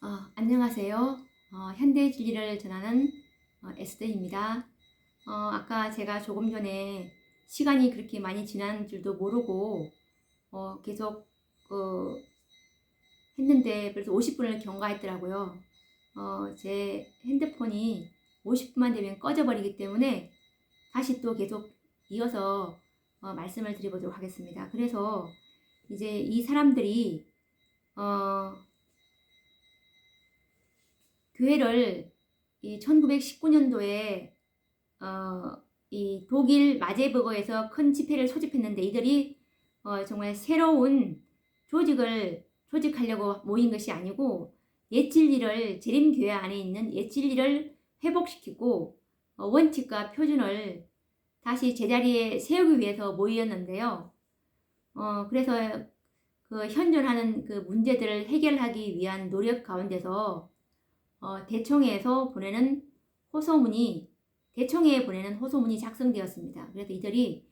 안녕하세요. 현대 진리를 전하는 에스더입니다. 아까 제가 조금 전에 시간이 그렇게 많이 지난 줄도 모르고 계속 했는데 벌써 50분을 경과했더라고요. 제 핸드폰이 50분만 되면 꺼져버리기 때문에 다시 또 계속 이어서 말씀을 드려보도록 하겠습니다. 그래서 이제 이 사람들이 교회를 이 1919년도에 이 독일 마제버거에서 큰 집회를 소집했는데 이들이 정말 새로운 조직을 조직하려고 모인 것이 아니고 옛진리를 재림교회 안에 있는 옛진리를 회복시키고 원칙과 표준을 다시 제자리에 세우기 위해서 모였는데요. 그래서 그 현존하는 그 문제들을 해결하기 위한 노력 가운데서 대청회에서 보내는 대청회에 보내는 호소문이 작성되었습니다. 그래서 이들이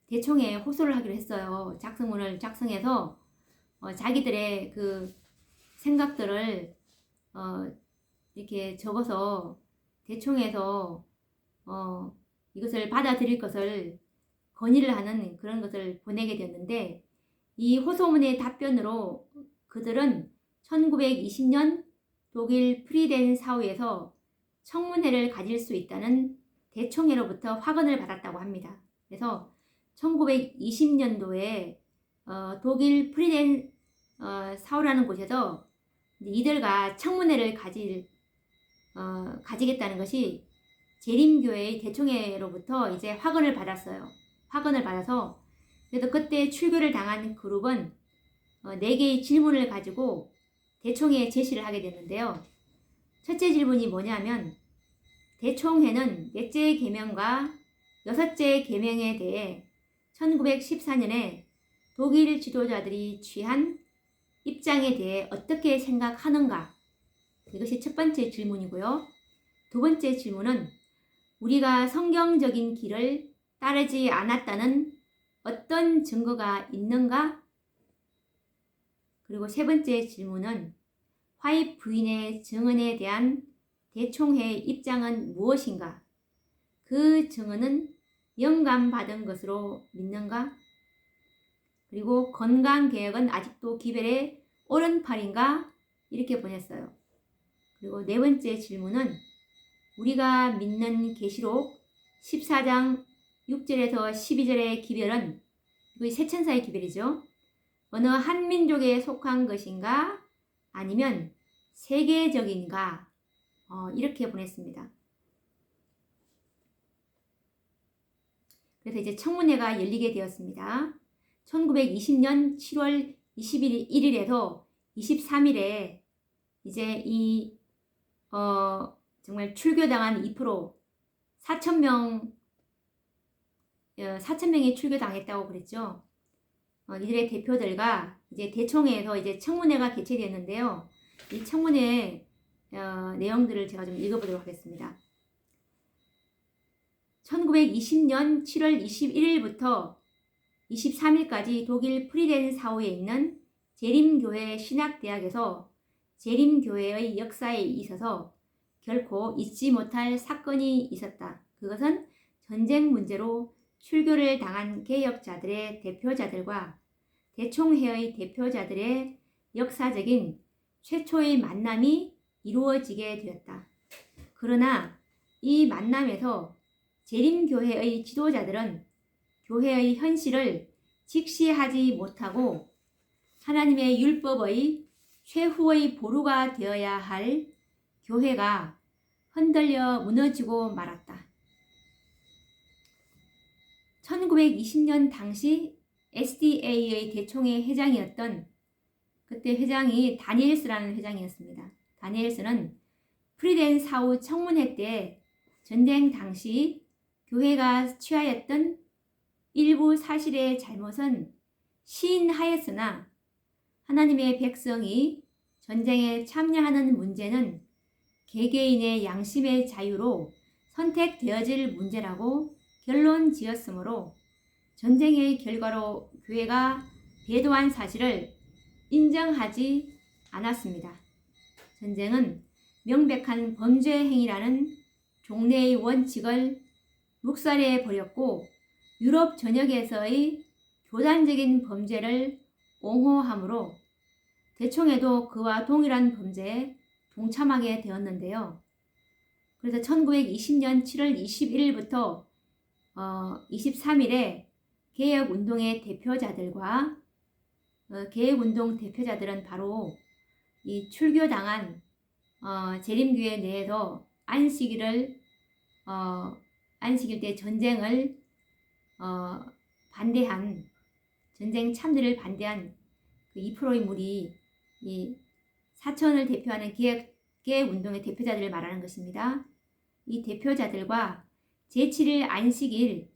대청회에 호소를 하기로 했어요. 작성문을 작성해서 자기들의 그 생각들을 이렇게 적어서 대청회에서 이것을 받아들일 것을 건의를 하는 그런 것을 보내게 되었는데, 이 호소문의 답변으로 그들은 1920년 독일 프리덴사우에서 청문회를 가질 수 있다는 대청회로부터 확언을 받았다고 합니다. 그래서 1920년도에 독일 프리덴사우라는 곳에서 이들과 청문회를 가지겠다는 것이 재림교회의 대청회로부터 이제 확언을 받았어요. 확언을 받아서 그래서 그때 출교를 당한 그룹은 4개의 질문을 가지고 대총회에 제시를 하게 됐는데요. 첫째 질문이 뭐냐면, 대총회는 넷째 계명과 여섯째 계명에 대해 1914년에 독일 지도자들이 취한 입장에 대해 어떻게 생각하는가? 이것이 첫 번째 질문이고요. 두 번째 질문은 우리가 성경적인 길을 따르지 않았다는 어떤 증거가 있는가? 그리고 세 번째 질문은 화입 부인의 증언에 대한 대총회의 입장은 무엇인가? 그 증언은 영감받은 것으로 믿는가? 그리고 건강개혁은 아직도 기별의 오른팔인가? 이렇게 보냈어요. 그리고 네 번째 질문은 우리가 믿는 계시록 14장 6절에서 12절의 기별은, 이거 세천사의 기별이죠. 어느 한 민족에 속한 것인가 아니면 세계적인가, 이렇게 보냈습니다. 그래서 이제 청문회가 열리게 되었습니다. 1920년 7월 21일에서 23일에 이제 이 정말 출교당한 2% 4,000명이 출교당했다고 그랬죠. 이들의 대표들과 이제 대청회에서 이제 청문회가 개최되었는데요. 이 청문회 내용들을 제가 좀 읽어보도록 하겠습니다. 1920년 7월 21일부터 23일까지 독일 프리덴사우에 있는 재림교회 신학대학에서 재림교회의 역사에 있어서 결코 잊지 못할 사건이 있었다. 그것은 전쟁 문제로 출교를 당한 개혁자들의 대표자들과 대총회의 대표자들의 역사적인 최초의 만남이 이루어지게 되었다. 그러나 이 만남에서 재림교회의 지도자들은 교회의 현실을 직시하지 못하고 하나님의 율법의 최후의 보루가 되어야 할 교회가 흔들려 무너지고 말았다. 1920년 당시 SDA의 대총회 회장이었던, 그때 회장이 다니엘스라는 회장이었습니다. 다니엘스는 프리덴사우 청문회 때 전쟁 당시 교회가 취하였던 일부 사실의 잘못은 시인하였으나 하나님의 백성이 전쟁에 참여하는 문제는 개개인의 양심의 자유로 선택되어질 문제라고 결론 지었으므로 전쟁의 결과로 교회가 배도한 사실을 인정하지 않았습니다. 전쟁은 명백한 범죄 행위라는 종래의 원칙을 묵살해 버렸고 유럽 전역에서의 교단적인 범죄를 옹호함으로 대총에도 그와 동일한 범죄에 동참하게 되었는데요. 그래서 1920년 7월 21일부터 23일에 개혁운동의 대표자들과 개혁운동 대표자들은 바로 이 출교당한 재림교회 내에서 안식일 때 전쟁을 반대한 전쟁 참전을 반대한 그 2%의 무리 이 사천을 대표하는 개혁운동의 대표자들을 말하는 것입니다. 이 대표자들과 제7일 안식일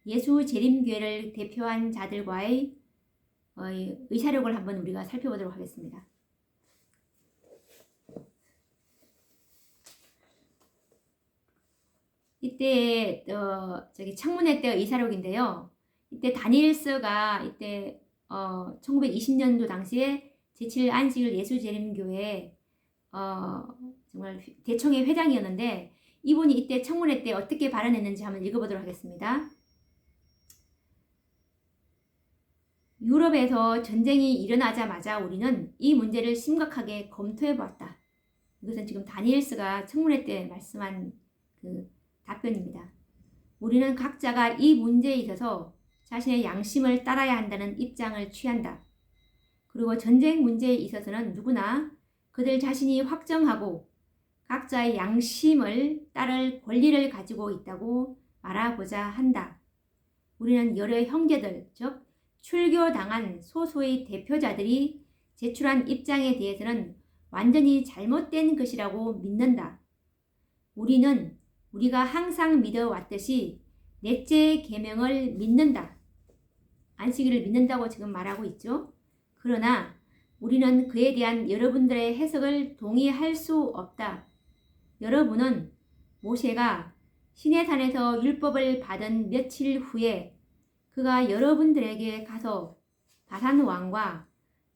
예수 재림교회를 대표한 자들과의 의사록을 한번 우리가 살펴보도록 하겠습니다. 이때 청문회 때 의사록인데요. 이때 다니엘서가 이때 1920년도 당시에 제7일 안식일 예수 재림교회 정말 대총회 회장이었는데 이분이 이때 청문회 때 어떻게 발언했는지 한번 읽어보도록 하겠습니다. 유럽에서 전쟁이 일어나자마자 우리는 이 문제를 심각하게 검토해보았다. 이것은 지금 다니엘스가 청문회 때 말씀한 그 답변입니다. 우리는 각자가 이 문제에 있어서 자신의 양심을 따라야 한다는 입장을 취한다. 그리고 전쟁 문제에 있어서는 누구나 그들 자신이 확정하고 각자의 양심을 따를 권리를 가지고 있다고 말하고자 한다. 우리는 여러 형제들, 즉 출교당한 소수의 대표자들이 제출한 입장에 대해서는 완전히 잘못된 것이라고 믿는다. 우리는 우리가 항상 믿어왔듯이 넷째 계명을 믿는다. 안식일을 믿는다고 지금 말하고 있죠. 그러나 우리는 그에 대한 여러분들의 해석을 동의할 수 없다. 여러분은 모세가 시내산에서 율법을 받은 며칠 후에 그가 여러분들에게 가서 바산 왕과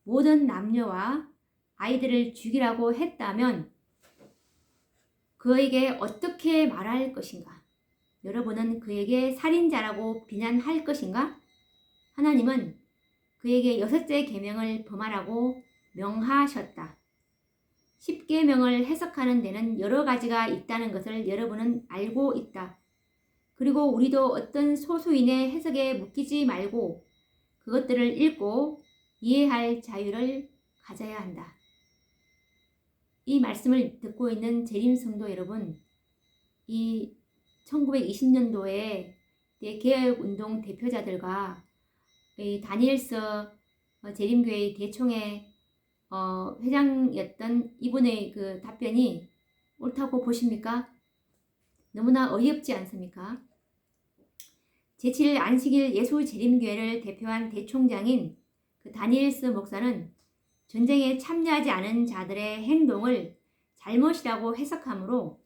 모든 남녀와 아이들을 죽이라고 했다면 그에게 어떻게 말할 것인가? 여러분은 그에게 살인자라고 비난할 것인가? 하나님은 그에게 6째 계명을 범하라고 명하셨다. 10계명을 해석하는 데는 여러 가지가 있다는 것을 여러분은 알고 있다. 그리고 우리도 어떤 소수인의 해석에 묶이지 말고 그것들을 읽고 이해할 자유를 가져야 한다. 이 말씀을 듣고 있는 재림 성도 여러분, 이 1920년도에 개혁운동 대표자들과 다니엘서 재림교회 대총회 회장이었던 이분의 그 답변이 옳다고 보십니까? 너무나 어이없지 않습니까? 제7일 안식일 예수 재림교회를 대표한 대총장인 그 다니엘스 목사는 전쟁에 참여하지 않은 자들의 행동을 잘못이라고 해석하므로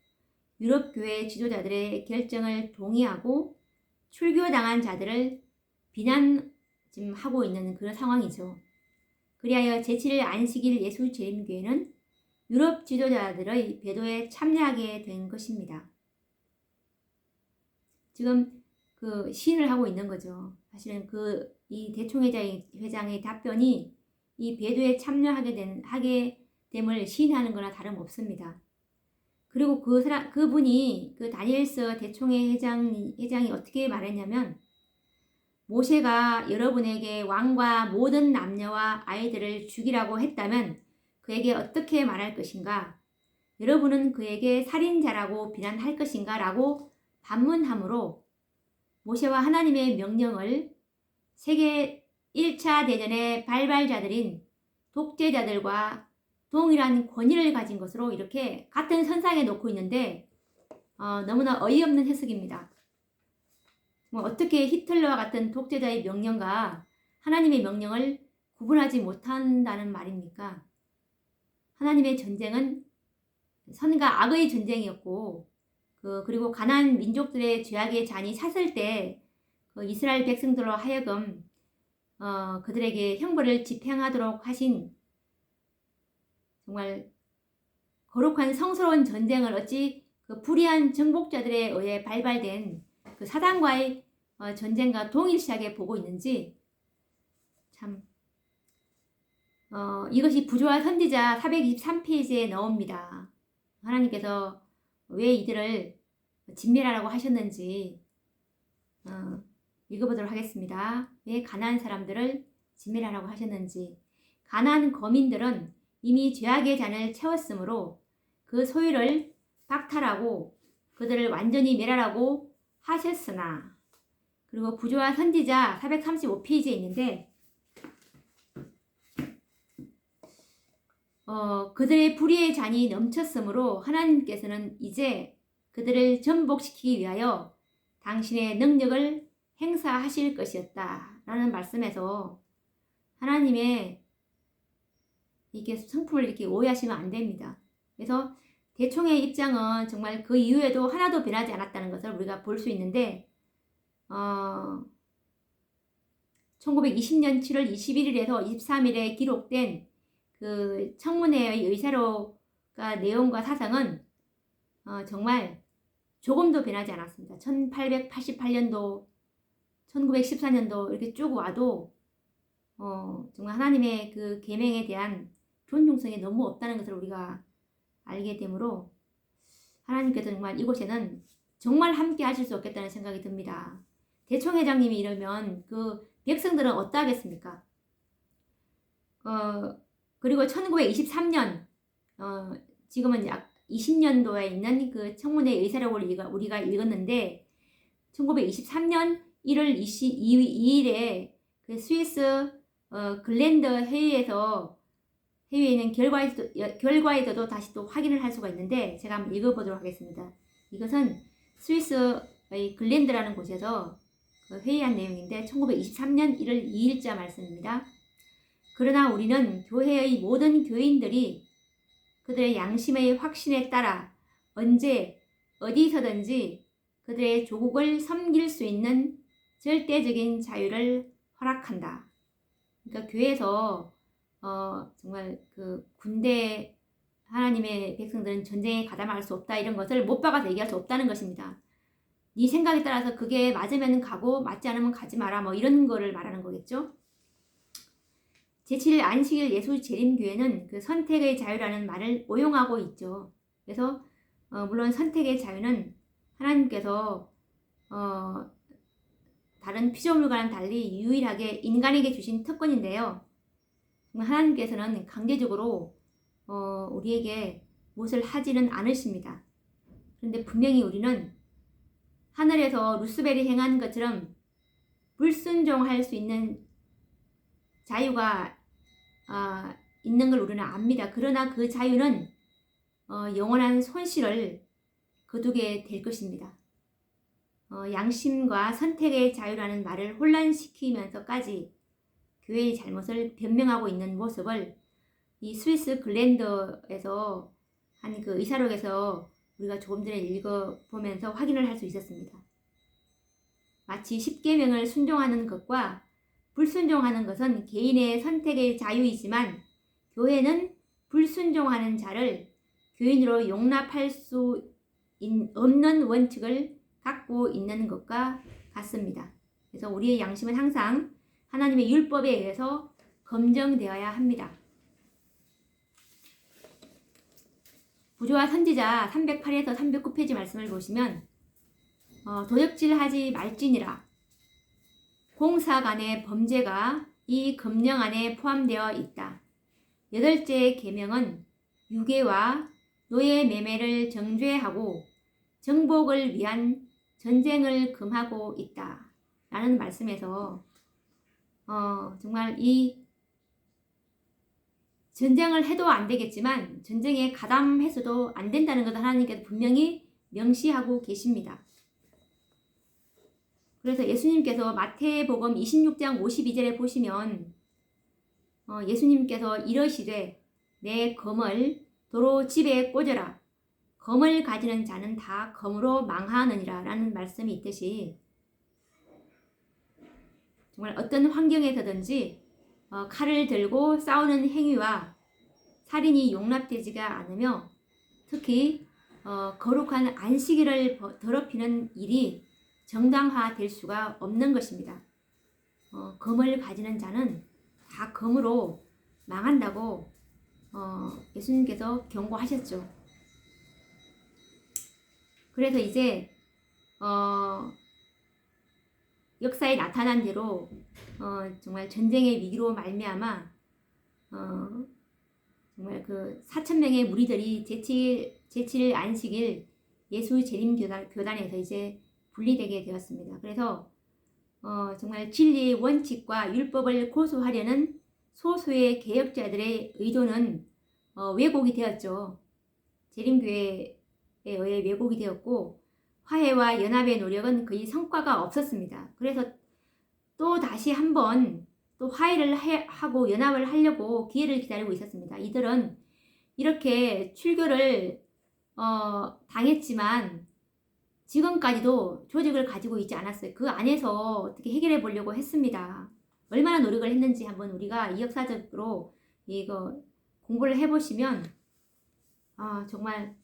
유럽교회 지도자들의 결정을 동의하고 출교당한 자들을 비난하고 있는 그런 상황이죠. 그리하여 제7일 안식일 예수 재림교회는 유럽 지도자들의 배도에 참여하게 된 것입니다. 지금 그 시인을 하고 있는 거죠. 사실은 이 대총회장의 답변이 이 배도에 참여하게 됨을 시인하는 거나 다름없습니다. 그리고 그분이 그 다니엘서 대총회 회장이 어떻게 말했냐면 모세가 여러분에게 왕과 모든 남녀와 아이들을 죽이라고 했다면 그에게 어떻게 말할 것인가? 여러분은 그에게 살인자라고 비난할 것인가? 라고 반문하므로 모세와 하나님의 명령을 세계 1차 대전의 발발자들인 독재자들과 동일한 권위를 가진 것으로 이렇게 같은 선상에 놓고 있는데 너무나 어이없는 해석입니다. 어떻게 히틀러와 같은 독재자의 명령과 하나님의 명령을 구분하지 못한다는 말입니까? 하나님의 전쟁은 선과 악의 전쟁이었고 그리고 가나안 민족들의 죄악의 잔이 찼을 때 이스라엘 백성들로 하여금 그들에게 형벌을 집행하도록 하신 정말 거룩한 성스러운 전쟁을 어찌 그 불의한 정복자들에 의해 발발된 그 사단과의 전쟁과 동일시하게 보고 있는지 참 이것이 부조와 선지자 423페이지에 나옵니다. 하나님께서 왜 이들을 진멸하라고 하셨는지 읽어보도록 하겠습니다. 왜 가난한 사람들을 진멸하라고 하셨는지. 가난한 거민들은 이미 죄악의 잔을 채웠으므로 그 소유를 박탈하고 그들을 완전히 멸하라고 하셨으나, 그리고 부조와 선지자 435페이지에 있는데 그들의 불의의 잔이 넘쳤으므로 하나님께서는 이제 그들을 전복시키기 위하여 당신의 능력을 행사하실 것이었다 라는 말씀에서 하나님의 이게 성품을 이렇게 오해하시면 안 됩니다. 그래서 대총의 입장은 정말 그 이후에도 하나도 변하지 않았다는 것을 우리가 볼 수 있는데 1920년 7월 21일에서 23일에 기록된 그 청문회의 의사록과 내용과 사상은 정말 조금도 변하지 않았습니다. 1888년도, 1914년도 이렇게 쭉 와도 정말 하나님의 그 계명에 대한 존중성이 너무 없다는 것을 우리가 알게 되므로 하나님께서 정말 이곳에는 정말 함께 하실 수 없겠다는 생각이 듭니다. 대총회장님이 이러면 그 백성들은 어떠하겠습니까? 그리고 1923년 지금은 약 20년도에 있는 그 청문회 의사록을 우리가 읽었는데 1923년 1월 22일에 그 스위스 글랜드 회의에 있는 결과에서도 다시 또 확인을 할 수가 있는데 제가 한번 읽어보도록 하겠습니다. 이것은 스위스의 글랜드라는 곳에서 그 회의한 내용인데 1923년 1월 2일자 말씀입니다. 그러나 우리는 교회의 모든 교인들이 그들의 양심의 확신에 따라 언제 어디서든지 그들의 조국을 섬길 수 있는 절대적인 자유를 허락한다. 그러니까 교회에서 정말 그 군대 하나님의 백성들은 전쟁에 가담할 수 없다 이런 것을 못 박아서 얘기할 수 없다는 것입니다. 네 생각에 따라서 그게 맞으면 가고 맞지 않으면 가지 마라 뭐 이런 거를 말하는 거겠죠. 제7일 안식일 예수 재림교회는 그 선택의 자유라는 말을 오용하고 있죠. 그래서 물론 선택의 자유는 하나님께서 다른 피조물과는 달리 유일하게 인간에게 주신 특권인데요. 하나님께서는 강제적으로 우리에게 무엇을 하지는 않으십니다. 그런데 분명히 우리는 하늘에서 루스벨이 행한 것처럼 불순종할 수 있는 자유가 있는 걸 우리는 압니다. 그러나 그 자유는 영원한 손실을 거두게 될 것입니다. 양심과 선택의 자유라는 말을 혼란시키면서까지 교회의 잘못을 변명하고 있는 모습을 이 스위스 글랜드에서 한 그 의사록에서 우리가 조금 전에 읽어보면서 확인을 할 수 있었습니다. 마치 십계명을 순종하는 것과 불순종하는 것은 개인의 선택의 자유이지만 교회는 불순종하는 자를 교인으로 용납할 수 없는 원칙을 갖고 있는 것과 같습니다. 그래서 우리의 양심은 항상 하나님의 율법에 의해서 검증되어야 합니다. 부조와 선지자 308에서 309페이지 말씀을 보시면 도적질하지 말지니라. 공사 간의 범죄가 이 금령 안에 포함되어 있다. 8째 계명은 유괴와 노예 매매를 정죄하고 정복을 위한 전쟁을 금하고 있다. 라는 말씀에서 정말 이 전쟁을 해도 안 되겠지만 전쟁에 가담해서도 안 된다는 것을 하나님께서 분명히 명시하고 계십니다. 그래서 예수님께서 마태복음 26장 52절에 보시면 예수님께서 이러시되 내 검을 도로 집에 꽂아라. 검을 가지는 자는 다 검으로 망하느니라 라는 말씀이 있듯이 정말 어떤 환경에서든지 칼을 들고 싸우는 행위와 살인이 용납되지가 않으며 특히 거룩한 안식일을 더럽히는 일이 정당화될 수가 없는 것입니다. 검을 가지는 자는 다 검으로 망한다고 예수님께서 경고하셨죠. 그래서 이제 역사에 나타난 대로 정말 전쟁의 위기로 말미암아 정말 그 4,000명의 무리들이 제7일 안식일 예수 재림 교단에서 이제 분리되게 되었습니다. 그래서 정말 진리의 원칙과 율법을 고수하려는 소수의 개혁자들의 의도는 왜곡이 되었죠. 재림교회에 의해 왜곡이 되었고 화해와 연합의 노력은 거의 성과가 없었습니다. 그래서 또 다시 한번 또 화해를 하고 연합을 하려고 기회를 기다리고 있었습니다. 이들은 이렇게 출교를 당했지만 지금까지도 조직을 가지고 있지 않았어요. 그 안에서 어떻게 해결해 보려고 했습니다. 얼마나 노력을 했는지 한번 우리가 이 역사적으로 이거 공부를 해보시면 정말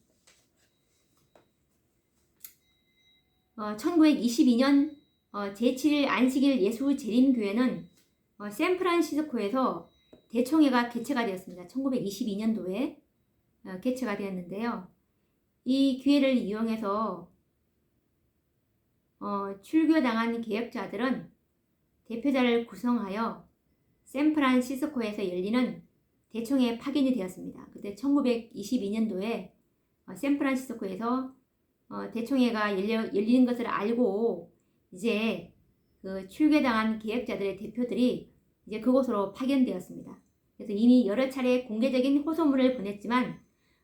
1922년 제7일 안식일 예수 재림교회는 샌프란시스코에서 대총회가 개최가 되었습니다. 1922년도에 개최가 되었는데요. 이 기회를 이용해서 출교당한 개혁자들은 대표자를 구성하여 샌프란시스코에서 열리는 대총회에 파견이 되었습니다. 그때 1922년도에 샌프란시스코에서 대총회가 열리는 것을 알고 이제 그 출교당한 개혁자들의 대표들이 이제 그곳으로 파견되었습니다. 그래서 이미 여러 차례 공개적인 호소문을 보냈지만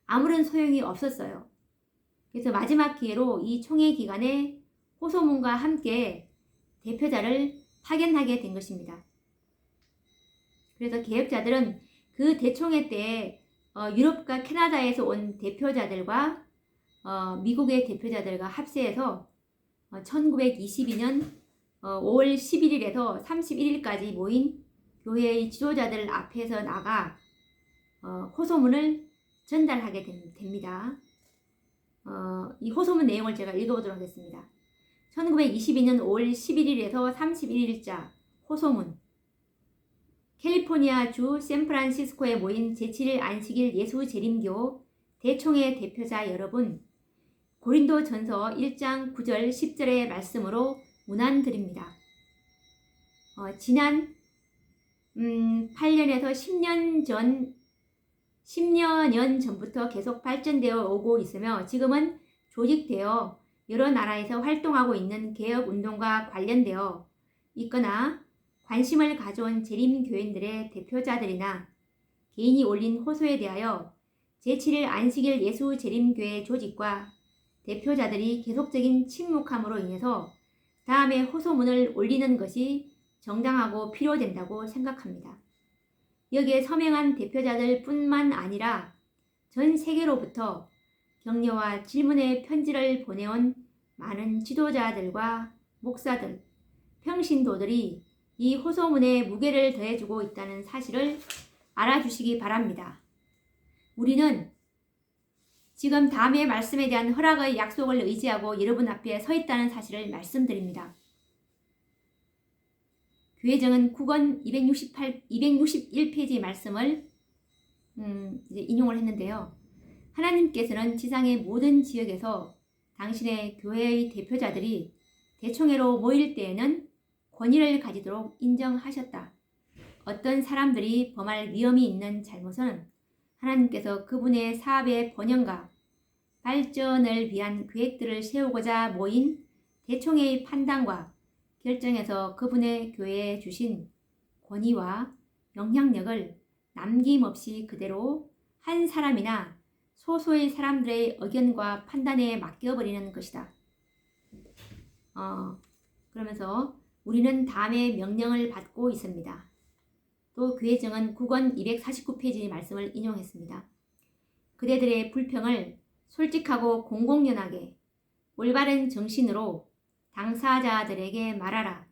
아무런 소용이 없었어요. 그래서 마지막 기회로 이 총회 기간에 호소문과 함께 대표자를 파견하게 된 것입니다. 그래서 개혁자들은 그 대총회 때 유럽과 캐나다에서 온 대표자들과 미국의 대표자들과 합세해서 1922년 5월 11일에서 31일까지 모인 교회의 지도자들 앞에서 나가 호소문을 전달하게 됩니다. 이 호소문 내용을 제가 읽어보도록 하겠습니다. 1922년 5월 11일에서 31일자 호소문. 캘리포니아 주 샌프란시스코에 모인 제7일 안식일 예수 재림교 대총회 대표자 여러분, 고린도 전서 1장 9절 10절의 말씀으로 문안드립니다. 지난 8년에서 10여 년 전부터 계속 발전되어 오고 있으며 지금은 조직되어 여러 나라에서 활동하고 있는 개혁운동과 관련되어 있거나 관심을 가져온 재림교인들의 대표자들이나 개인이 올린 호소에 대하여 제7일 안식일 예수 재림교회 조직과 대표자들이 계속적인 침묵함으로 인해서 다음에 호소문을 올리는 것이 정당하고 필요된다고 생각합니다. 여기에 서명한 대표자들 뿐만 아니라 전 세계로부터 격려와 질문의 편지를 보내온 많은 지도자들과 목사들, 평신도들이 이 호소문에 무게를 더해주고 있다는 사실을 알아주시기 바랍니다. 우리는 지금 다음의 말씀에 대한 허락의 약속을 의지하고 여러분 앞에 서 있다는 사실을 말씀드립니다. 교회정은 9권 261페이지 말씀을 이제 인용을 했는데요. 하나님께서는 지상의 모든 지역에서 당신의 교회의 대표자들이 대총회로 모일 때에는 권위를 가지도록 인정하셨다. 어떤 사람들이 범할 위험이 있는 잘못은 하나님께서 그분의 사업의 번영과 발전을 위한 계획들을 세우고자 모인 대총회의 판단과 결정에서 그분의 교회에 주신 권위와 영향력을 남김없이 그대로 한 사람이나 소수의 사람들의 의견과 판단에 맡겨버리는 것이다. 그러면서 우리는 다음의 명령을 받고 있습니다. 또 교회정은 9권 249페이지 말씀을 인용했습니다. 그대들의 불평을 솔직하고 공공연하게 올바른 정신으로 당사자들에게 말하라.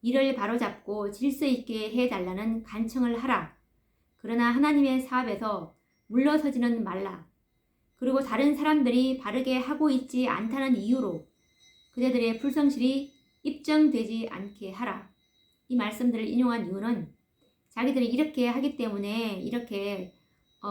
이를 바로잡고 질서 있게 해달라는 간청을 하라. 그러나 하나님의 사업에서 물러서지는 말라. 그리고 다른 사람들이 바르게 하고 있지 않다는 이유로 그대들의 불성실이 입증되지 않게 하라. 이 말씀들을 인용한 이유는 자기들이 이렇게 하기 때문에 이렇게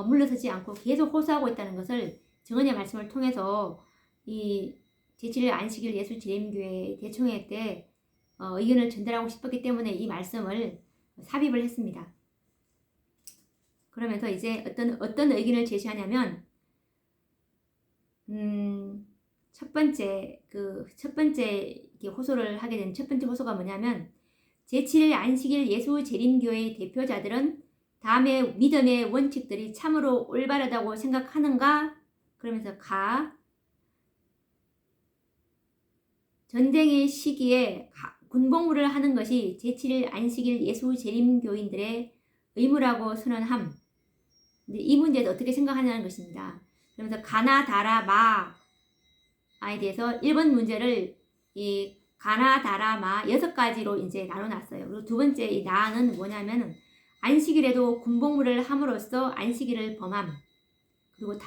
물러서지 않고 계속 호소하고 있다는 것을 정언의 말씀을 통해서 이 제7일 안식일 예수재림교회 대총회 때 의견을 전달하고 싶었기 때문에 이 말씀을 삽입을 했습니다. 그러면서 이제 어떤 의견을 제시하냐면 첫 번째 호소를 하게 된 첫 번째 호소가 뭐냐면 제7일 안식일 예수재림교회의 대표자들은 다음의 믿음의 원칙들이 참으로 올바르다고 생각하는가? 그러면서 전쟁의 시기에 군복무를 하는 것이 제7일 안식일 예수재림교인들의 의무라고 선언함. 이 문제에 어떻게 생각하냐는 것입니다. 그러면서 가나, 다라, 마에 대해서 1번 문제를 이 가나, 다라, 마 6가지로 이제 나눠놨어요. 그리고 두 번째 이 나는 뭐냐면은 안식일에도 군복무를 함으로써 안식일을 범함. 그리고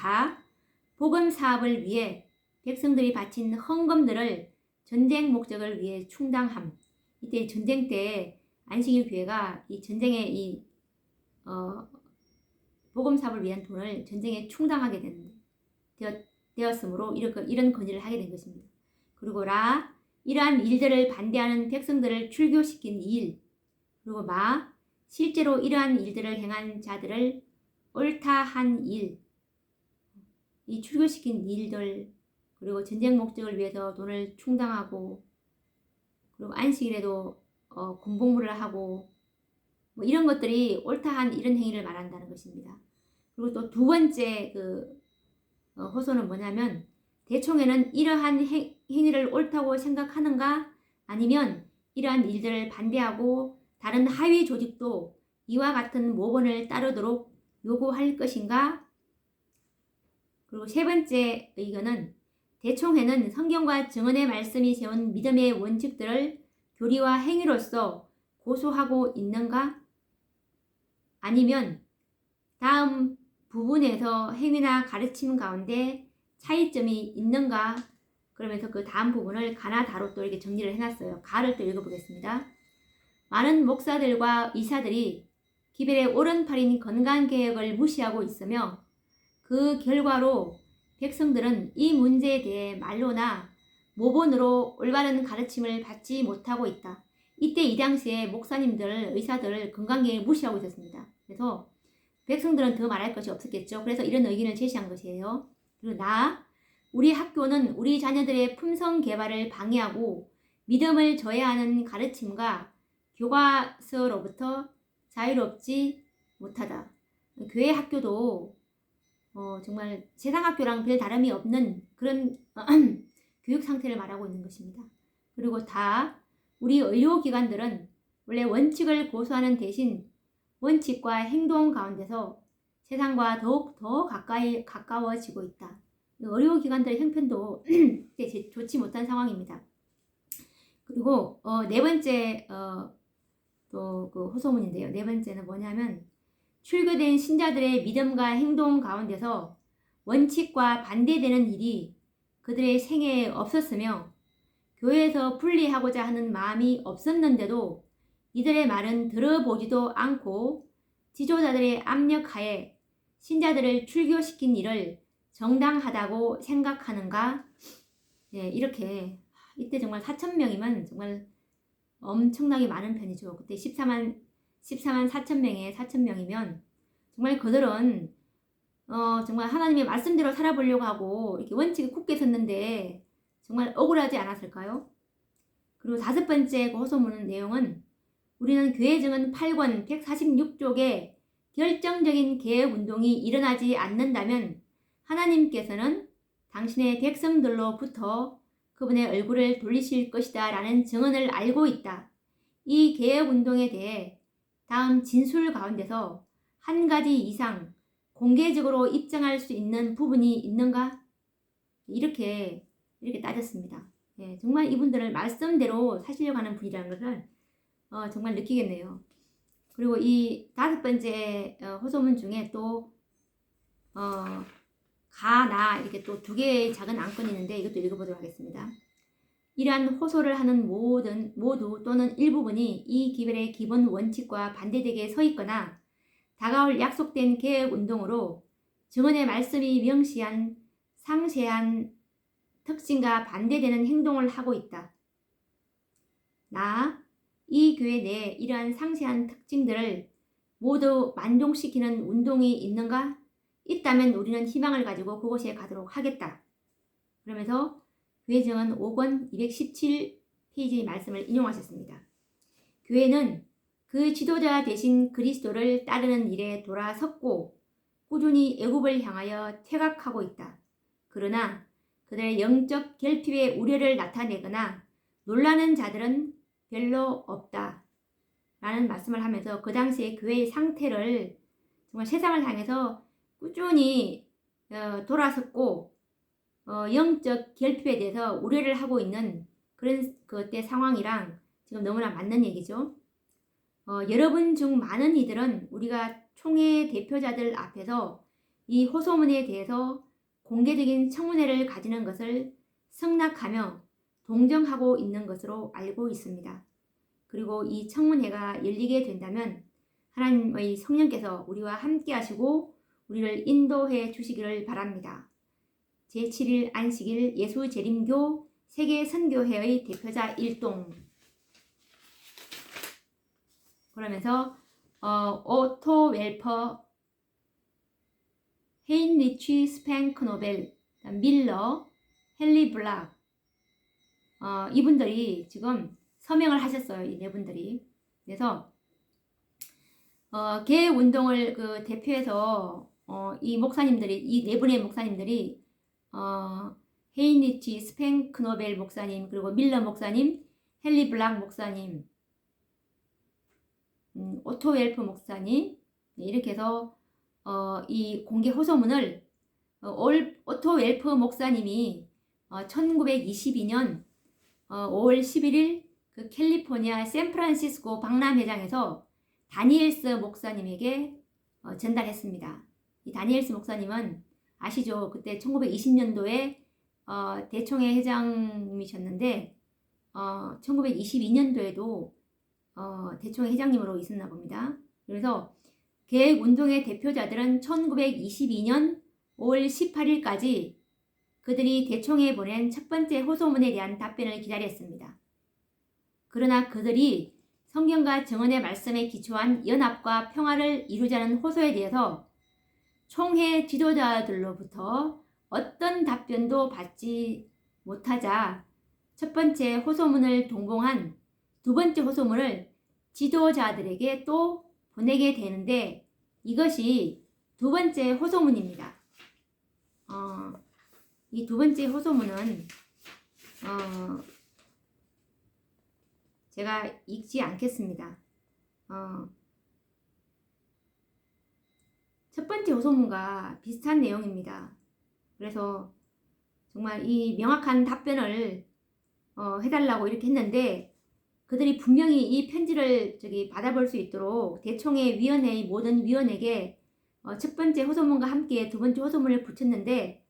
복음 사업을 위해 백성들이 바친 헌금들을 전쟁 목적을 위해 충당함. 이때 전쟁 때 안식일 교회가 이 전쟁에 복음 사업을 위한 돈을 전쟁에 충당하게 되었으므로 이런 건의를 하게 된 것입니다. 그리고 이러한 일들을 반대하는 백성들을 출교시킨 일. 그리고 실제로 이러한 일들을 행한 자들을 옳다한 일. 이 출교시킨 일들, 그리고 전쟁 목적을 위해서 돈을 충당하고, 그리고 안식일에도 군복무를 하고, 이런 것들이 옳다한 이런 행위를 말한다는 것입니다. 그리고 또 두 번째 호소는 뭐냐면 대총회는 이러한 행위를 옳다고 생각하는가? 아니면 이러한 일들을 반대하고 다른 하위 조직도 이와 같은 모본을 따르도록 요구할 것인가? 그리고 세 번째 의견은 대총회는 성경과 증언의 말씀이 세운 믿음의 원칙들을 교리와 행위로서 고수하고 있는가? 아니면 다음 부분에서 행위나 가르침 가운데 차이점이 있는가? 그러면서 그 다음 부분을 가나 다로 또 이렇게 정리를 해놨어요. 가를 또 읽어보겠습니다. 많은 목사들과 의사들이 기별의 오른팔인 건강개혁을 무시하고 있으며 그 결과로 백성들은 이 문제에 대해 말로나 모본으로 올바른 가르침을 받지 못하고 있다. 이때 이 당시에 목사님들, 의사들 건강개혁을 무시하고 있었습니다. 그래서 백성들은 더 말할 것이 없었겠죠. 그래서 이런 의견을 제시한 것이에요. 그리고 우리 학교는 우리 자녀들의 품성 개발을 방해하고 믿음을 저해하는 가르침과 교과서로부터 자유롭지 못하다. 교회 학교도 정말 세상 학교랑 별 다름이 없는 그런 교육 상태를 말하고 있는 것입니다. 그리고 우리 의료기관들은 원래 원칙을 고수하는 대신 원칙과 행동 가운데서 세상과 더욱 더 가까워지고 있다. 의료기관들의 형편도 좋지 못한 상황입니다. 그리고 네 번째 또 그 호소문인데요. 네 번째는 뭐냐면 출교된 신자들의 믿음과 행동 가운데서 원칙과 반대되는 일이 그들의 생애에 없었으며 교회에서 분리하고자 하는 마음이 없었는데도 이들의 말은 들어보지도 않고 지도자들의 압력하에 신자들을 출교시킨 일을 정당하다고 생각하는가? 네, 이렇게 이때 정말 4,000명이면 정말 엄청나게 많은 편이죠. 그때 14만 4천 명에 4,000명이면 정말 그들은 정말 하나님의 말씀대로 살아보려고 하고 이렇게 원칙에 굳게 섰는데 정말 억울하지 않았을까요? 그리고 다섯 번째 호소문 내용은 우리는 교회 증언 8권 146쪽에 결정적인 개혁운동이 일어나지 않는다면 하나님께서는 당신의 백성들로부터 그분의 얼굴을 돌리실 것이다 라는 증언을 알고 있다. 이 개혁운동에 대해 다음 진술 가운데서 한 가지 이상 공개적으로 입증할 수 있는 부분이 있는가? 이렇게 따졌습니다. 예, 정말 이분들을 말씀대로 사시려고 하는 분이라는 것을 정말 느끼겠네요. 그리고 이 다섯 번째 호소문 중에 또 가나 이렇게 또 두 개의 작은 안건이 있는데 이것도 읽어보도록 하겠습니다. 이러한 호소를 하는 모두 또는 일부분이 이 기별의 기본 원칙과 반대되게 서 있거나 다가올 약속된 개혁 운동으로 증언의 말씀이 명시한 상세한 특징과 반대되는 행동을 하고 있다. 이 교회 내에 이러한 상세한 특징들을 모두 만족시키는 운동이 있는가? 있다면 우리는 희망을 가지고 그곳에 가도록 하겠다. 그러면서 교회증언 5권 217페이지의 말씀을 인용하셨습니다. 교회는 그 지도자 되신 그리스도를 따르는 일에 돌아섰고 꾸준히 애굽을 향하여 퇴각하고 있다. 그러나 그들의 영적 결핍의 우려를 나타내거나 놀라는 자들은 별로 없다. 라는 말씀을 하면서 그 당시에 교회의 상태를 정말 세상을 향해서 꾸준히 돌아섰고 영적 결핍에 대해서 우려를 하고 있는 그런 그때 상황이랑 지금 너무나 맞는 얘기죠. 여러분 중 많은 이들은 우리가 총회 대표자들 앞에서 이 호소문에 대해서 공개적인 청문회를 가지는 것을 승낙하며 동정하고 있는 것으로 알고 있습니다. 그리고 이 청문회가 열리게 된다면 하나님의 성령께서 우리와 함께 하시고 우리를 인도해 주시기를 바랍니다. 제7일 안식일 예수재림교 세계선교회의 대표자 일동. 그러면서 오토 웰퍼, 헤인리치 스팽크노벨, 밀러, 헨리 블락 이분들이 지금 서명을 하셨어요. 이 네 분들이. 그래서 개혁 운동을 그 대표해서 이 목사님들이 이 네 분의 목사님들이 헤인리치 스팽크노벨 목사님, 그리고 밀러 목사님, 헨리 블락 목사님, 오토 웰프 목사님, 이렇게 해서 이 공개 호소문을 오토 웰프 목사님이 1922년 5월 11일 그 캘리포니아 샌프란시스코 박람회장에서 다니엘스 목사님에게 전달했습니다. 이 다니엘스 목사님은 아시죠? 그때 1920년도에 대총회 회장님이셨는데 1922년도에도 대총회 회장님으로 있었나 봅니다. 그래서 계획운동의 대표자들은 1922년 5월 18일까지 그들이 대총회에 보낸 첫 번째 호소문에 대한 답변을 기다렸습니다. 그러나 그들이 성경과 증언의 말씀에 기초한 연합과 평화를 이루자는 호소에 대해서 총회 지도자들로부터 어떤 답변도 받지 못하자 첫 번째 호소문을 동봉한 두 번째 호소문을 지도자들에게 또 보내게 되는데 이것이 두 번째 호소문입니다. 이 두 번째 호소문은 제가 읽지 않겠습니다. 첫 번째 호소문과 비슷한 내용입니다. 그래서 정말 이 명확한 답변을 해달라고 이렇게 했는데 그들이 분명히 이 편지를 받아볼 수 있도록 대총회 위원회의 모든 위원에게 첫 번째 호소문과 함께 두 번째 호소문을 붙였는데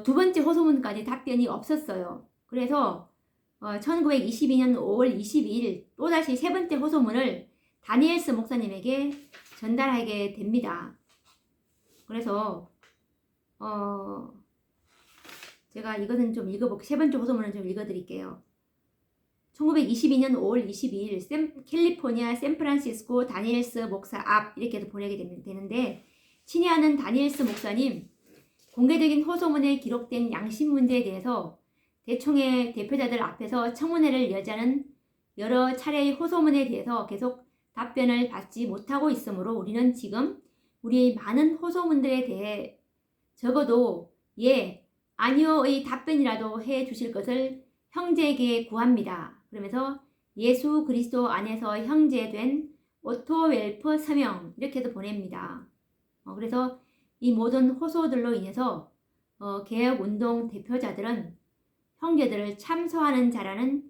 두 번째 호소문까지 답변이 없었어요. 그래서 1922년 5월 22일 또다시 세 번째 호소문을 다니엘스 목사님에게 전달하게 됩니다. 그래서 제가 이거는 좀 세 번째 호소문을 좀 읽어드릴게요. 1922년 5월 22일 캘리포니아 샌프란시스코 다니엘스 목사 앞 이렇게도 보내게 되는데 친애하는 다니엘스 목사님, 공개적인 호소문에 기록된 양심 문제에 대해서 대총회 대표자들 앞에서 청문회를 여자는 여러 차례의 호소문에 대해서 계속 답변을 받지 못하고 있으므로 우리는 지금 우리의 많은 호소문들에 대해 적어도 예, 아니요의 답변이라도 해 주실 것을 형제에게 구합니다. 그러면서 예수 그리스도 안에서 형제된 오토 웰프 서명 이렇게도 보냅니다. 그래서 이 모든 호소들로 인해서 개혁운동 대표자들은 형제들을 참소하는 자라는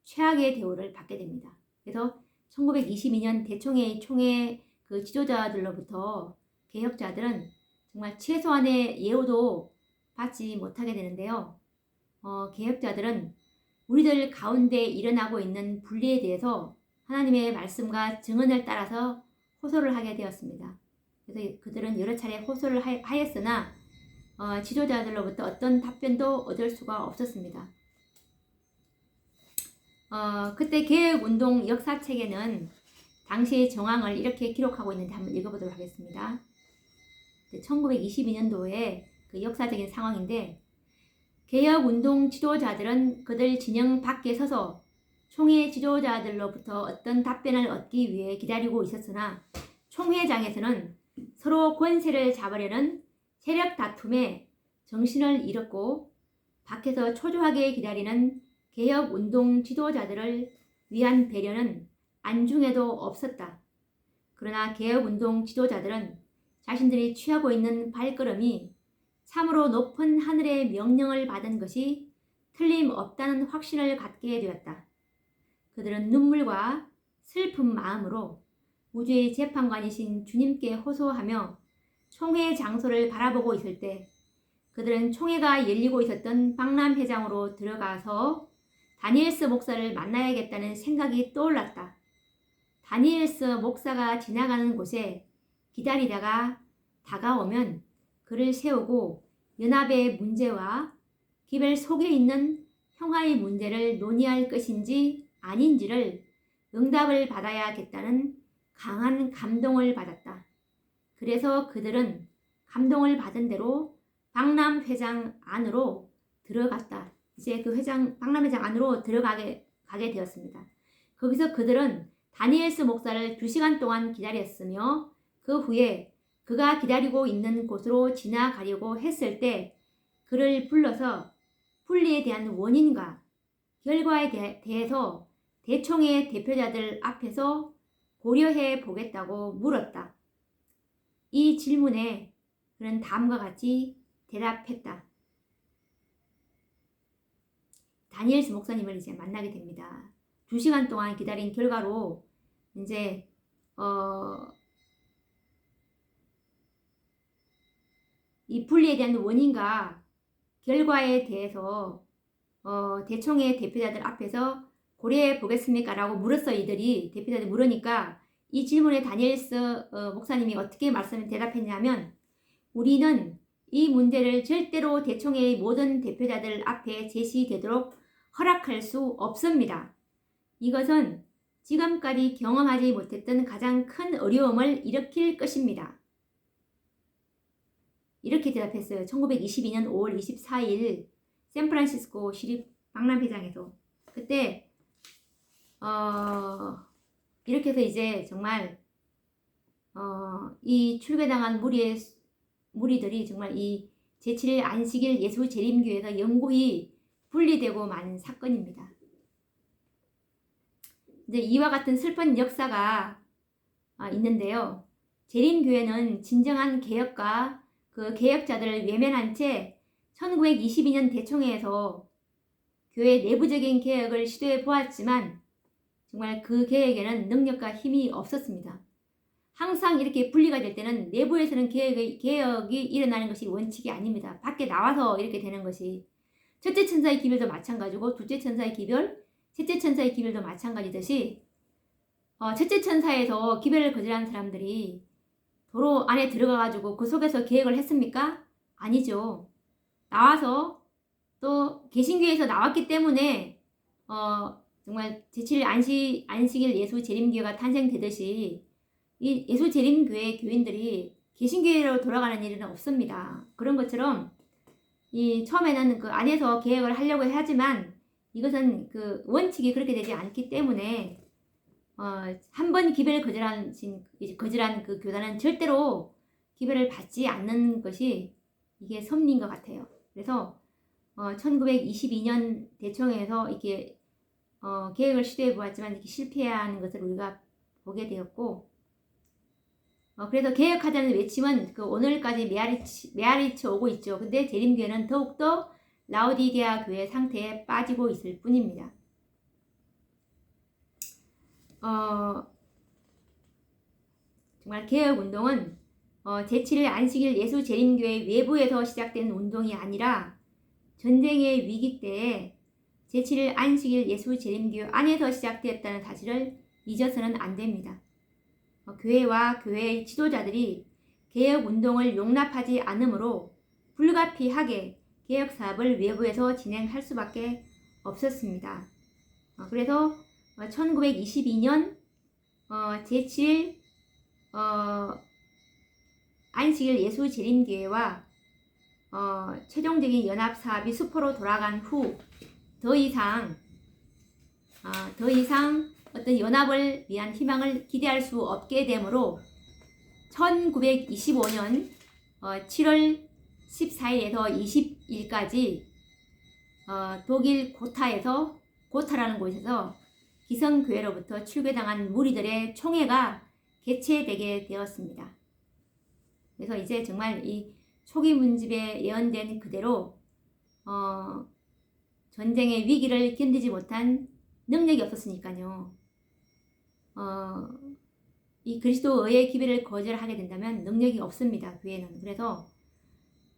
최악의 대우를 받게 됩니다. 그래서 1922년 대총회 총회 그 지도자들로부터 개혁자들은 정말 최소한의 예우도 받지 못하게 되는데요. 개혁자들은 우리들 가운데 일어나고 있는 분리에 대해서 하나님의 말씀과 증언을 따라서 호소를 하게 되었습니다. 그래서 그들은 여러 차례 호소를 하였으나 지도자들로부터 어떤 답변도 얻을 수가 없었습니다. 그때 개혁운동 역사책에는 당시의 정황을 이렇게 기록하고 있는데 한번 읽어보도록 하겠습니다. 1922년도에 그 역사적인 상황인데, 개혁운동 지도자들은 그들 진영 밖에 서서 총회 지도자들로부터 어떤 답변을 얻기 위해 기다리고 있었으나 총회장에서는 서로 권세를 잡으려는 세력 다툼에 정신을 잃었고 밖에서 초조하게 기다리는 개혁운동 지도자들을 위한 배려는 안중에도 없었다. 그러나 개혁운동 지도자들은 자신들이 취하고 있는 발걸음이 참으로 높은 하늘의 명령을 받은 것이 틀림없다는 확신을 갖게 되었다. 그들은 눈물과 슬픈 마음으로 우주의 재판관이신 주님께 호소하며 총회 장소를 바라보고 있을 때 그들은 총회가 열리고 있었던 박람회장으로 들어가서 다니엘스 목사를 만나야겠다는 생각이 떠올랐다. 다니엘스 목사가 지나가는 곳에 기다리다가 다가오면 그를 세우고 연합의 문제와 기별 속에 있는 평화의 문제를 논의할 것인지 아닌지를 응답을 받아야겠다는 강한 감동을 받았다. 그래서 그들은 감동을 받은 대로 박람회장 안으로 들어갔다. 이제 그 박람회장 안으로 들어가게 되었습니다. 거기서 그들은 다니엘스 목사를 2시간 동안 기다렸으며 그 후에 그가 기다리고 있는 곳으로 지나가려고 했을 때 그를 불러서 분리에 대한 원인과 결과에 대해서 대총회 대표자들 앞에서 고려해 보겠다고 물었다. 이 질문에 그는 다음과 같이 대답했다. 다니엘스 목사님을 이제 만나게 됩니다. 2시간 동안 기다린 결과로 이제 이 분리에 대한 원인과 결과에 대해서 대총회 대표자들 앞에서 고려해 보겠습니까? 라고 물었어. 이들이 대표자들 물으니까 이 질문에 다니엘스 목사님이 어떻게 대답했냐면 우리는 이 문제를 절대로 대총회의 모든 대표자들 앞에 제시되도록 허락할 수 없습니다. 이것은 지금까지 경험하지 못했던 가장 큰 어려움을 일으킬 것입니다. 이렇게 대답했어요. 1922년 5월 24일 샌프란시스코 시립 박람회장에서. 그때 이렇게 해서 이제 정말 이 출배당한 무리들이 정말 이 제7일 안식일 예수 재림교회에서 영구히 분리되고 만 사건입니다. 이제 이와 같은 슬픈 역사가 있는데요. 재림교회는 진정한 개혁과 그 개혁자들을 외면한 채 1922년 대총회에서 교회 내부적인 개혁을 시도해 보았지만 정말 그 개혁에는 능력과 힘이 없었습니다. 항상 이렇게 분리가 될 때는 내부에서는 개혁이 일어나는 것이 원칙이 아닙니다. 밖에 나와서 이렇게 되는 것이 첫째 천사의 기별도 마찬가지고 둘째 천사의 기별, 셋째 천사의 기별도 마찬가지듯이 첫째 천사에서 기별을 거절한 사람들이 도로 안에 들어가가지고 그 속에서 계획을 했습니까? 아니죠. 나와서 또 개신교에서 나왔기 때문에 정말 제7일 안식일 예수 재림교회가 탄생되듯이 이 예수 재림교회 교인들이 개신교회로 돌아가는 일은 없습니다. 그런 것처럼 이 처음에는 그 안에서 계획을 하려고 하지만 이것은 그 원칙이 그렇게 되지 않기 때문에 한 번 기별을 거절한 그 교단은 절대로 기별을 받지 않는 것이 이게 섭리인 것 같아요. 그래서 1922년 대총회에서 이렇게 계획을 시도해 보았지만 이렇게 실패하는 것을 우리가 보게 되었고, 그래서 개혁하자는 외침은 그 오늘까지 메아리쳐 오고 있죠. 근데 재림교회는 더욱더 라오디게아 교회 상태에 빠지고 있을 뿐입니다. 정말 개혁운동은 제7일 안식일 예수 재림교회 외부에서 시작된 운동이 아니라 전쟁의 위기 때에 제7일 안식일 예수 재림교회 안에서 시작되었다는 사실을 잊어서는 안 됩니다. 교회와 교회의 지도자들이 개혁 운동을 용납하지 않으므로 불가피하게 개혁 사업을 외부에서 진행할 수밖에 없었습니다. 그래서 1922년 제7일 안식일 예수 재림교회와 최종적인 연합 사업이 수포로 돌아간 후 더 이상 어떤 연합을 위한 희망을 기대할 수 없게 되므로 1925년 7월 14일에서 20일까지 독일 고타라는 곳에서 기성교회로부터 출교당한 무리들의 총회가 개최되게 되었습니다. 그래서 이제 정말 이 초기 문집에 예언된 그대로 전쟁의 위기를 견디지 못한 능력이 없었으니까요. 이 그리스도의 기별을 거절하게 된다면 능력이 없습니다. 교회는. 그래서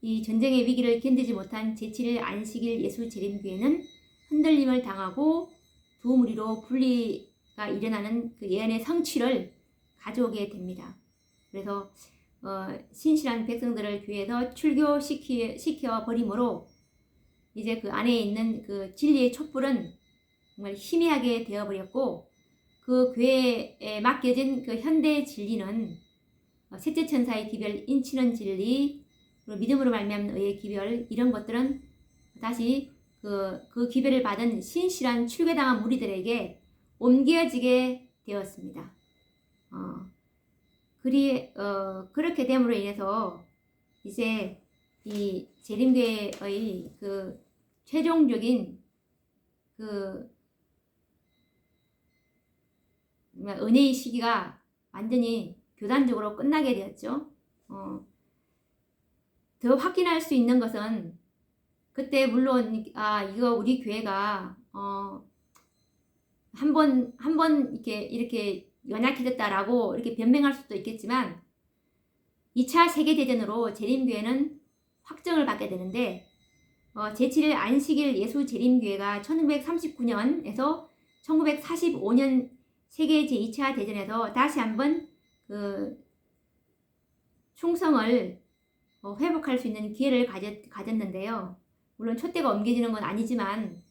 이 전쟁의 위기를 견디지 못한 제7일 안식일 예수 재림교회는 흔들림을 당하고 두 무리로 분리가 일어나는 그 예언의 성취를 가져오게 됩니다. 그래서 신실한 백성들을 교회에서 출교시켜 버리므로 이제 그 안에 있는 그 진리의 촛불은 정말 희미하게 되어버렸고 그 교회에 맡겨진 그 현대 진리는 셋째 천사의 기별, 인치는 진리, 그리고 믿음으로 말미암는 의의 기별, 이런 것들은 다시 그 기별을 받은 신실한 출교당한 무리들에게 옮겨지게 되었습니다. 그렇게 됨으로 인해서 이제 이 재림교회의 그 최종적인 그 은혜의 시기가 완전히 교단적으로 끝나게 되었죠. 더 확인할 수 있는 것은 그때 물론 이거 우리 교회가 한번 이렇게 연약해졌다라고 이렇게 변명할 수도 있겠지만 2차 세계대전으로 재림교회는 확정을 받게 되는데 제7일 안식일 예수 재림교회가 1939년에서 1945년 세계 제2차 대전에서 다시 한번 그 충성을 회복할 수 있는 기회를 가졌는데요. 물론 촛대가 옮겨지는 건 아니지만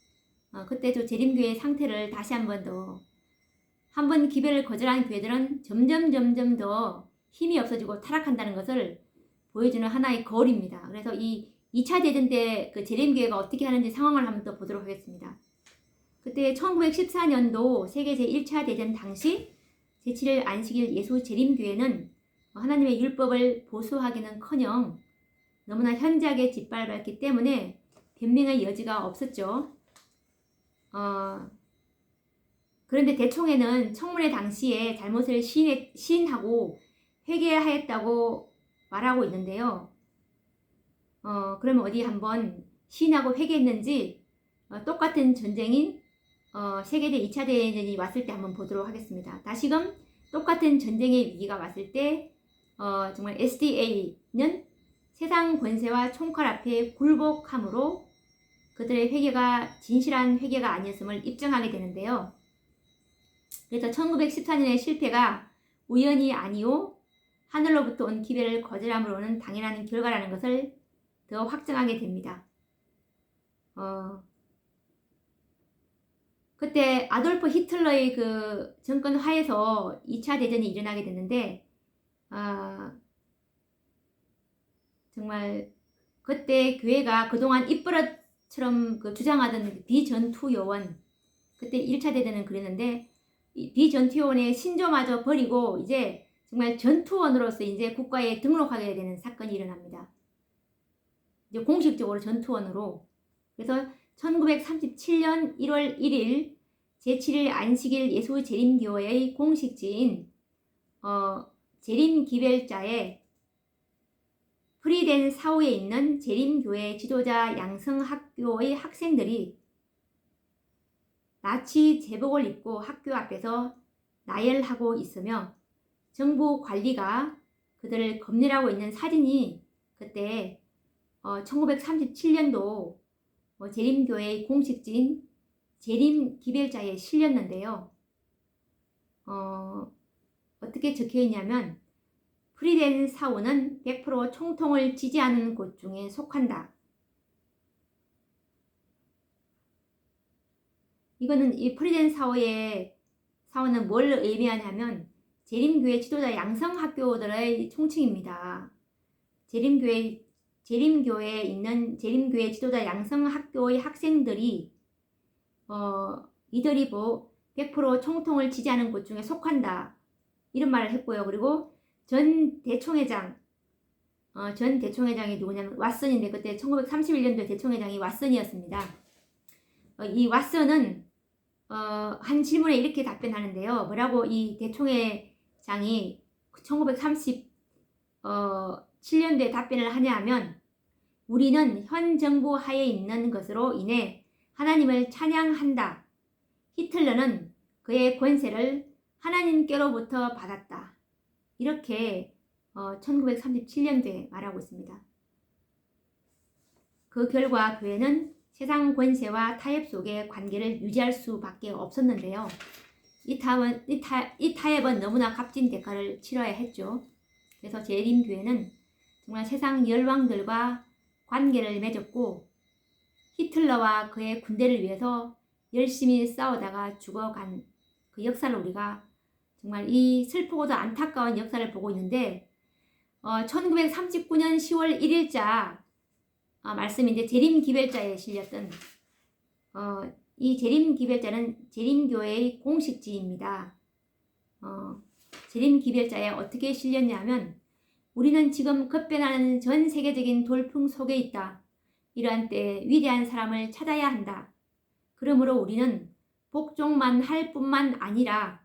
그때 저 재림교회의 상태를 다시 한번 기별을 거절한 교회들은 점점 더 힘이 없어지고 타락한다는 것을 보여주는 하나의 거울입니다. 그래서 이 2차 대전 때 그 재림교회가 어떻게 하는지 상황을 한번 더 보도록 하겠습니다. 그때 1914년도 세계 제1차 대전 당시 제7일 안식일 예수 재림교회는 하나님의 율법을 보수하기는커녕 너무나 현저하게 짓밟았기 때문에 변명의 여지가 없었죠. 그런데 대총회는 청문회 당시에 잘못을 시인하고 회개하였다고 말하고 있는데요. 그러면 어디 한번 시인하고 회개했는지 똑같은 전쟁인 세계대 2차 대전이 왔을 때 한번 보도록 하겠습니다. 다시금 똑같은 전쟁의 위기가 왔을 때 정말 SDA는 세상 권세와 총칼 앞에 굴복함으로 그들의 회개가 진실한 회개가 아니었음을 입증하게 되는데요. 그래서 1914년의 실패가 우연이 아니오 하늘로부터 온 기별을 거절함으로는 당연한 결과라는 것을 더 확정하게 됩니다. 그때 아돌프 히틀러의 그 정권 하에서 2차 대전이 일어나게 됐는데 정말 그때 교회가 그동안 입버릇처럼 주장하던 비전투 요원, 그때 1차 대전은 그랬는데 비전투 요원의 신조마저 버리고 이제 정말 전투원으로서 이제 국가에 등록하게 되는 사건이 일어납니다. 이제 공식적으로 전투원으로. 그래서 1937년 1월 1일 제7일 안식일 예수 재림교회의 공식지인 재림기별자에 프리덴 사우에 있는 재림교회 지도자 양성학교의 학생들이 나치 제복을 입고 학교 앞에서 나열하고 있으며 정부 관리가 그들을 검열하고 있는 사진이 그때 1937년도 재림교회의 공식지인 재림기별자에 실렸는데요. 어떻게 적혀 있냐면 프리덴 사원은 100% 총통을 지지하는 곳 중에 속한다. 이거는 이 프리덴 사원은 뭘 의미하냐면 재림교회 지도자 양성학교들의 총칭입니다. 재림교회에 있는 재림교회 지도자 양성학교의 학생들이 이들이 100% 총통을 지지하는 곳 중에 속한다. 이런 말을 했고요. 그리고 전 대총회장이 누구냐면 왓슨인데 그때 1931년도에 대총회장이 왓슨이었습니다. 이 왓슨은 한 질문에 이렇게 답변하는데요. 뭐라고 이 대총회장이 1937년도에 답변을 하냐 하면 우리는 현 정부 하에 있는 것으로 인해 하나님을 찬양한다. 히틀러는 그의 권세를 하나님께로부터 받았다. 이렇게 1937년도에 말하고 있습니다. 그 결과 교회는 세상 권세와 타협 속의 관계를 유지할 수밖에 없었는데요. 이 타협은 너무나 값진 대가를 치러야 했죠. 그래서 재림교회는 정말 세상 열왕들과 관계를 맺었고 히틀러와 그의 군대를 위해서 열심히 싸우다가 죽어간 그 역사를 우리가 정말 이 슬프고도 안타까운 역사를 보고 있는데 1939년 10월 1일자 말씀인데 재림기별자에 실렸던 이 재림기별자는 재림교회의 공식지입니다. 재림기별자에 어떻게 실렸냐면 우리는 지금 급변하는 전 세계적인 돌풍 속에 있다. 이러한 때에 위대한 사람을 찾아야 한다. 그러므로 우리는 복종만 할 뿐만 아니라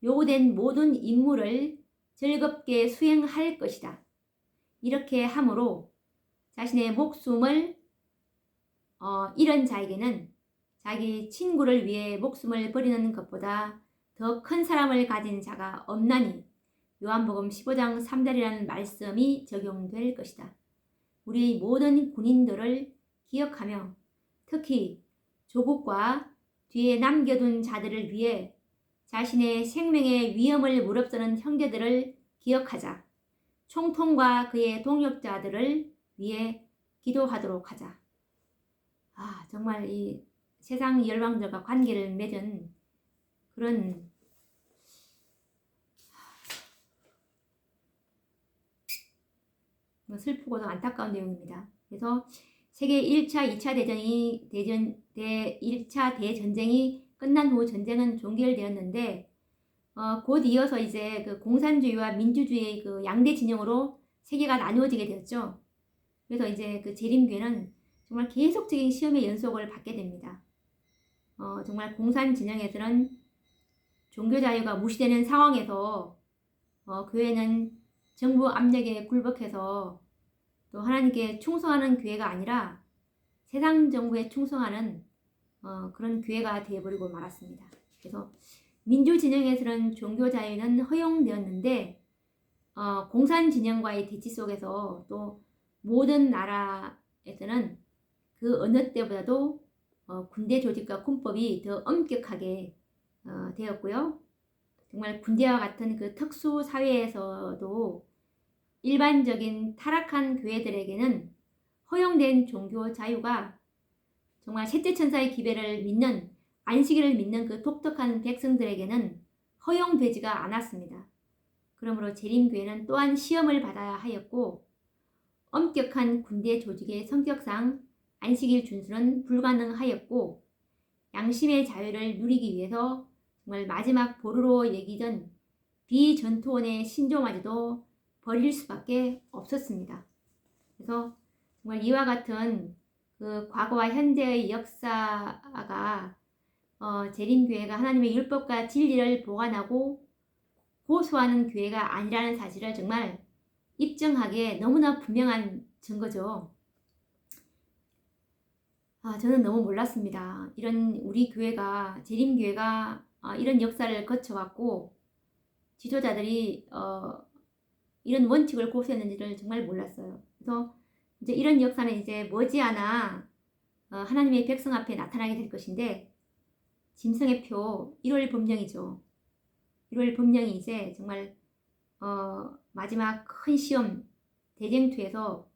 요구된 모든 임무를 즐겁게 수행할 것이다. 이렇게 함으로 자신의 목숨을 잃은 자에게는 자기 친구를 위해 목숨을 버리는 것보다 더 큰 사랑을 가진 자가 없나니 요한복음 15장 3절이라는 말씀이 적용될 것이다. 우리 모든 군인들을 기억하며 특히 조국과 뒤에 남겨둔 자들을 위해 자신의 생명의 위험을 무릅쓰는 형제들을 기억하자. 총통과 그의 동역자들을 위해 기도하도록 하자. 정말 이 세상 열왕들과 관계를 맺은 그런 슬프고도 안타까운 내용입니다. 그래서 세계 1차, 2차 1차 대전쟁이 끝난 후 전쟁은 종결되었는데 곧 이어서 이제 그 공산주의와 민주주의의 그 양대 진영으로 세계가 나누어지게 되었죠. 그래서 이제 그 재림교회는 정말 계속적인 시험의 연속을 받게 됩니다. 정말 공산 진영에서는 종교 자유가 무시되는 상황에서 교회는 정부 압력에 굴복해서 또 하나님께 충성하는 교회가 아니라 세상 정부에 충성하는 그런 교회가 되어버리고 말았습니다. 그래서 민주 진영에서는 종교 자유는 허용되었는데 공산 진영과의 대치 속에서 또 모든 나라에서는 그 어느 때보다도 군대 조직과 군법이 더 엄격하게 되었고요. 정말 군대와 같은 그 특수 사회에서도 일반적인 타락한 교회들에게는 허용된 종교 자유가 정말 셋째 천사의 기별을 믿는 안식일을 믿는 그 독특한 백성들에게는 허용되지가 않았습니다. 그러므로 재림교회는 또한 시험을 받아야 하였고 엄격한 군대 조직의 성격상 안식일 준수는 불가능하였고 양심의 자유를 누리기 위해서 정말 마지막 보루로 여기던 비전투원의 신조마저도 버릴 수밖에 없었습니다. 그래서 정말 이와 같은 그 과거와 현재의 역사가 재림교회가 하나님의 율법과 진리를 보관하고 고수하는 교회가 아니라는 사실을 정말 입증하기에 너무나 분명한 증거죠. 저는 너무 몰랐습니다. 이런 우리 교회가 재림교회가 이런 역사를 거쳐왔고 지도자들이 이런 원칙을 고수했는지를 정말 몰랐어요. 그래서 이제 이런 역사는 이제 머지않아 하나님의 백성 앞에 나타나게 될 것인데, 짐승의 표 1월 법령이죠. 1월 법령이 이제 정말 마지막 큰 시험 대쟁투에서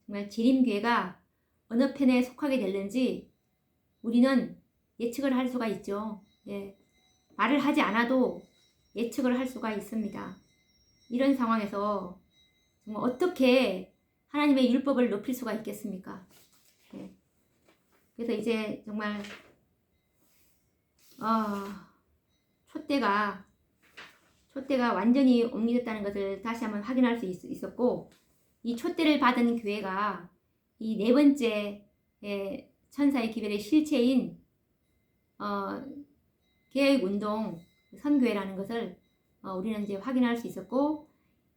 정말 재림교회가 어느 편에 속하게 될는지 우리는 예측을 할 수가 있죠. 예. 말을 하지 않아도 예측을 할 수가 있습니다. 이런 상황에서 정말 어떻게 하나님의 율법을 높일 수가 있겠습니까? 예. 그래서 이제 정말 촛대가 완전히 옮겨졌다는 것을 다시 한번 확인할 수 있었고, 이 촛대를 받은 교회가 이 네 번째 천사의 기별의 실체인 개혁운동 선교회라는 것을 우리는 이제 확인할 수 있었고,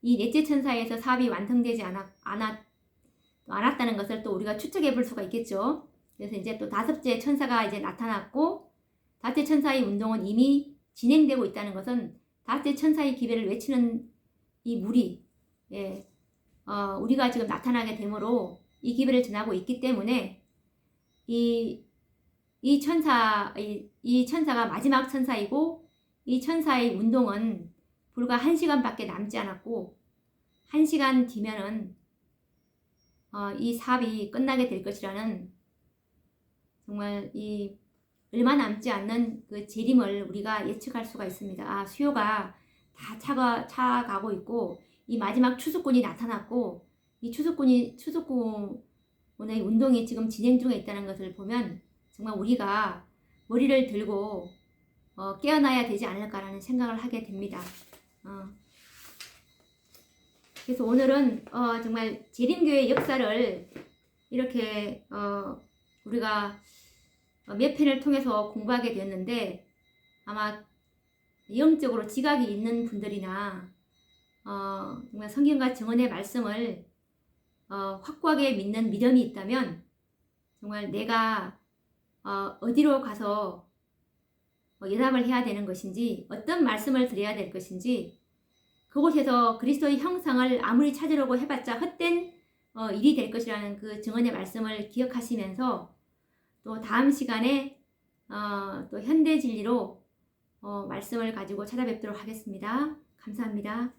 이 넷째 천사에서 사업이 완성되지 않았다는 것을 또 우리가 추측해 볼 수가 있겠죠. 그래서 이제 또 다섯째 천사가 이제 나타났고, 다섯째 천사의 운동은 이미 진행되고 있다는 것은 다섯째 천사의 기별을 외치는 이 무리, 우리가 지금 나타나게 되므로 이 기별을 전하고 있기 때문에 이 천사가 마지막 천사이고, 이 천사의 운동은 불과 1시간밖에 남지 않았고, 1시간 뒤면은 이 사업이 끝나게 될 것이라는 정말 이 얼마 남지 않는 그 재림을 우리가 예측할 수가 있습니다. 수요가 다 차가고 있고, 이 마지막 추수꾼이 나타났고, 이 추수꾼의 운동이 지금 진행 중에 있다는 것을 보면 정말 우리가 머리를 들고 깨어나야 되지 않을까라는 생각을 하게 됩니다. 그래서 오늘은 정말 재림교의 역사를 이렇게 우리가 몇 편을 통해서 공부하게 되었는데, 아마 영적으로 지각이 있는 분들이나 정말 성경과 증언의 말씀을 확고하게 믿는 믿음이 있다면, 정말 내가 어디로 가서 연합을 해야 되는 것인지, 어떤 말씀을 드려야 될 것인지, 그곳에서 그리스도의 형상을 아무리 찾으려고 해봤자 헛된 일이 될 것이라는 그 증언의 말씀을 기억하시면서, 또 다음 시간에 또 현대 진리로 말씀을 가지고 찾아뵙도록 하겠습니다. 감사합니다.